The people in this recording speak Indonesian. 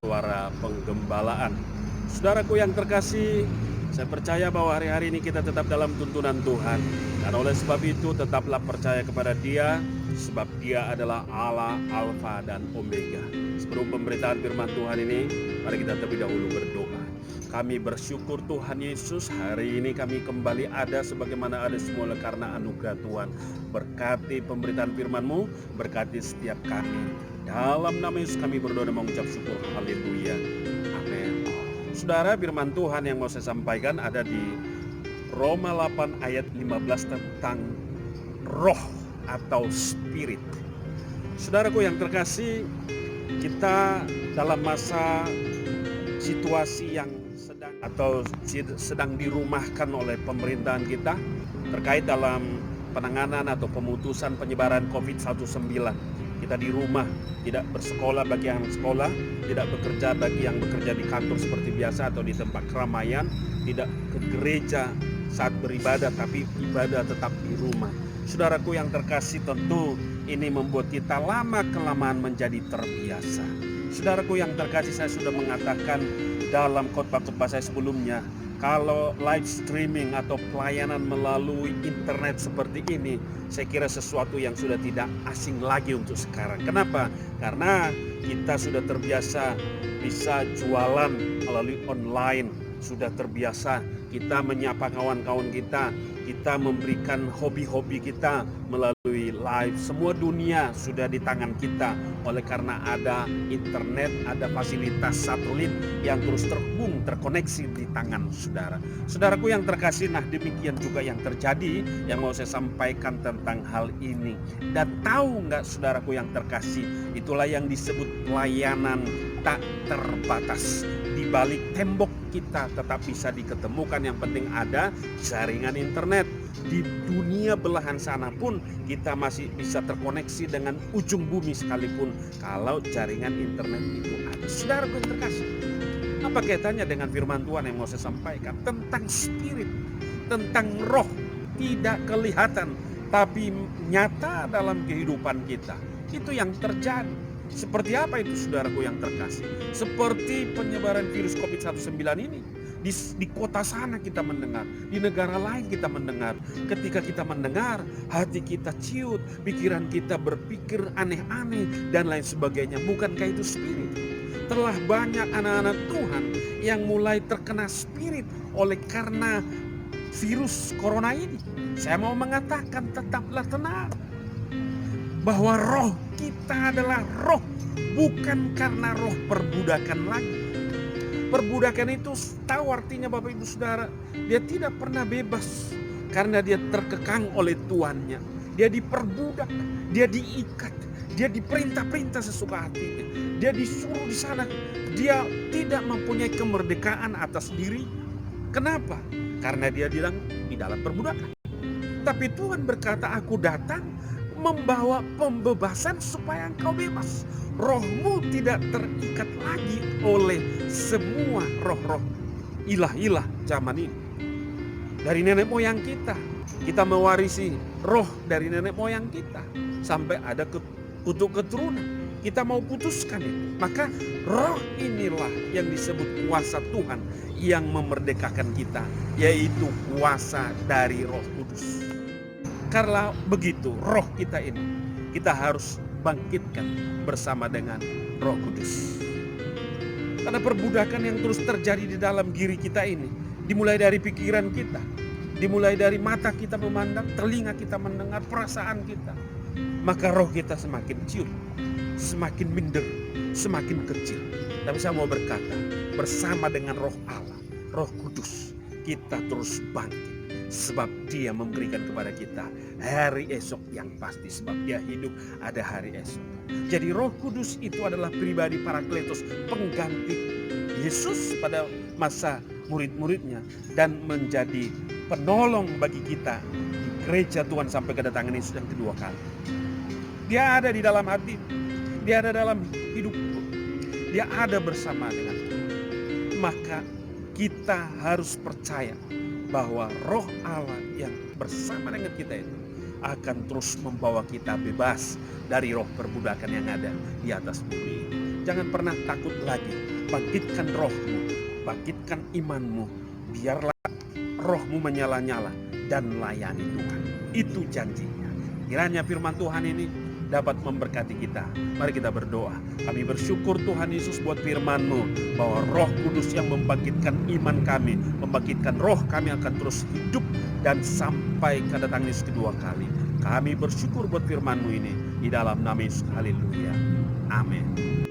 suara penggembalaan. Saudaraku yang terkasih, saya percaya bahwa hari-hari ini kita tetap dalam tuntunan Tuhan. Dan oleh sebab itu tetaplah percaya kepada Dia, sebab Dia adalah Allah, Alfa dan Omega. Sebelum pemberitaan firman Tuhan ini, mari kita terlebih dahulu berdoa. Kami bersyukur Tuhan Yesus, hari ini kami kembali ada sebagaimana ada semula karena anugerah Tuhan. Berkati pemberitaan firman-Mu, berkati setiap kami. Dalam nama Yesus kami berdoa dan mengucap syukur. Haleluya. Amin. Saudara, firman Tuhan yang mau saya sampaikan ada di Roma 8 ayat 15 tentang roh atau spirit. Saudaraku yang terkasih, kita dalam masa situasi yang sedang dirumahkan oleh pemerintahan kita terkait dalam penanganan atau pemutusan penyebaran COVID-19. Kita di rumah, tidak bersekolah bagi yang sekolah, tidak bekerja bagi yang bekerja di kantor seperti biasa atau di tempat keramaian, tidak ke gereja saat beribadah, tapi ibadah tetap di rumah. Saudaraku yang terkasih, tentu ini membuat kita lama-kelamaan menjadi terbiasa. Saudaraku yang terkasih, saya sudah mengatakan dalam khotbah-khotbah saya sebelumnya, kalau live streaming atau pelayanan melalui internet seperti ini, saya kira sesuatu yang sudah tidak asing lagi untuk sekarang. Kenapa? Karena kita sudah terbiasa bisa jualan melalui online, sudah terbiasa kita menyapa kawan-kawan kita memberikan hobi-hobi kita melalui live. Semua dunia sudah di tangan kita oleh karena ada internet, ada fasilitas satelit yang terus terhubung, terkoneksi di tangan saudara. Saudaraku yang terkasih, nah demikian juga yang terjadi yang mau saya sampaikan tentang hal ini. Dan tahu nggak saudaraku yang terkasih, itulah yang disebut pelayanan tak terbatas. Di balik tembok kita tetap bisa diketemukan, yang penting ada jaringan internet. Di dunia belahan sana pun kita masih bisa terkoneksi dengan ujung bumi sekalipun kalau jaringan internet itu ada. Saudaraku yang terkasih, apa kaitannya dengan firman Tuhan yang mau saya sampaikan tentang spirit, tentang roh tidak kelihatan tapi nyata dalam kehidupan kita? Itu yang terjadi. Seperti apa itu saudaraku yang terkasih? Seperti penyebaran virus COVID-19 ini. Di kota sana kita mendengar, di negara lain kita mendengar. Ketika kita mendengar, hati kita ciut, pikiran kita berpikir aneh-aneh dan lain sebagainya. Bukankah itu spirit? Telah banyak anak-anak Tuhan yang mulai terkena spirit oleh karena virus corona ini. Saya mau mengatakan tetaplah tenang, bahwa roh kita adalah roh, bukan karena roh perbudakan lagi. Perbudakan itu tahu artinya Bapak Ibu Saudara, dia tidak pernah bebas karena dia terkekang oleh tuannya. Dia diperbudak, dia diikat, dia diperintah-perintah sesuka hatinya. Dia disuruh di sana, dia tidak mempunyai kemerdekaan atas diri. Kenapa? Karena dia di dalam perbudakan. Tapi Tuhan berkata, aku datang membawa pembebasan supaya engkau bebas. Rohmu tidak terikat lagi oleh semua roh-roh ilah-ilah zaman ini. Dari nenek moyang kita mewarisi roh dari nenek moyang kita. Sampai ada untuk keturunan. Kita mau putuskan itu. Maka roh inilah yang disebut kuasa Tuhan yang memerdekakan kita. Yaitu kuasa dari Roh Kudus. Karena begitu roh kita ini, kita harus bangkitkan bersama dengan Roh Kudus. Karena perbudakan yang terus terjadi di dalam diri kita ini, dimulai dari pikiran kita, dimulai dari mata kita memandang, telinga kita mendengar, perasaan kita. Maka roh kita semakin ciut, semakin minder, semakin kecil. Tapi saya mau berkata, bersama dengan roh Allah, Roh Kudus, kita terus bangkit. Sebab dia memberikan kepada kita hari esok yang pasti. Sebab dia hidup ada hari esok. Jadi Roh Kudus itu adalah pribadi Parakletos, pengganti Yesus pada masa murid-muridnya. Dan menjadi penolong bagi kita di gereja Tuhan sampai kedatangan Yesus yang kedua kali. Dia ada di dalam hati, dia ada dalam hidup, dia ada bersama dengan kita. Maka kita harus percaya bahwa roh Allah yang bersama dengan kita itu akan terus membawa kita bebas dari roh perbudakan yang ada di atas bumi. Jangan pernah takut lagi. Bangkitkan rohmu, bangkitkan imanmu. Biarlah rohmu menyala-nyala dan layani Tuhan. Itu janjinya. Kiranya firman Tuhan ini dapat memberkati kita. Mari kita berdoa. Kami bersyukur Tuhan Yesus buat firman-Mu, bahwa Roh Kudus yang membangkitkan iman kami, membangkitkan roh kami akan terus hidup dan sampai kedatangan Yesus kedua kali. Kami bersyukur buat firman-Mu ini di dalam nama Yesus. Haleluya. Amin.